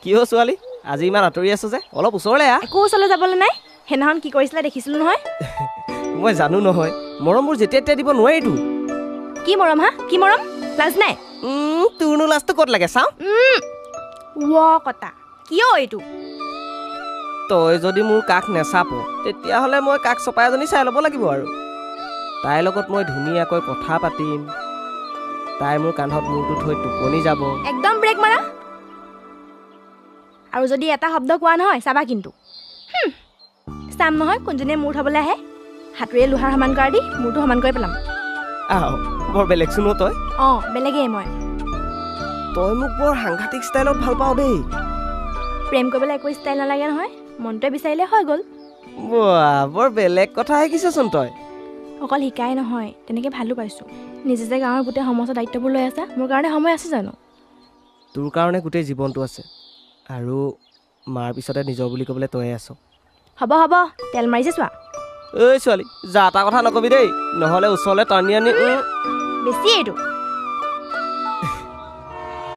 কিয় ছোৱালী আজি ইমান আঁতৰি আছো যে অলপ ওচৰলৈ আহ একো ওচৰলৈ যাবলৈ নাই সেইদিনাখন কি কৰিছিলে দেখিছিলোঁ নহয় মই জানো নহয় মৰমবোৰ যেতিয়া তেতিয়া দিব নোৱাৰিতো কি মৰম হা কি মৰম লাজ নাই তোৰনো লাজটো ক'ত লাগে চাওঁ কটা কিয় এইটো তই যদি মোৰ কাষ নেচাপ তেতিয়াহ'লে মই কাষ চপাই এজনী চাই ল'ব লাগিব আৰু তাইৰ লগত মই ধুনীয়াকৈ কথা পাতিম তাই মোৰ কান্ধত মূৰটো থৈ টোপনি যাব একদম ব্ৰেক মাৰা আৰু যদি এটা শব্দ কোৱা নহয় চাবা কিন্তু চাম নহয় কোনজনীয়ে মূৰ থ'বলৈ আহে হাতুৰে লোহাৰ সমান কৰা দি মূৰটো সমান কৰি পেলাম আহ বৰ বেলেগ চোনো তই বেলেগেই মই তই মোক বৰ সাংঘাতিক ষ্টাইলত ভাল পাওঁ দেই প্ৰেম কৰিবলৈ একো ষ্টাইল নালাগে নহয় মনটোৱে বিচাৰিলে হৈ গ'ল বৰ বেলেগ কথা শিকিছচোন তই অকল শিকাই নহয় তেনেকৈ ভালো পাইছোঁ নিজে যে গাঁৱৰ গোটেই সমস্ত দায়িত্ববোৰ লৈ আছা মোৰ কাৰণে সময় আছে জানো তোৰ কাৰণে গোটেই জীৱনটো আছে আৰু মাৰ পিছতে নিজৰ বুলি ক'বলৈ তয়ে আছ হ'ব তেল মাৰিছে চোৱা ঐ ছোৱালী যা এটা কথা নকবি দেই নহ'লে ওচৰলৈ টানি আনি বেছি এইটো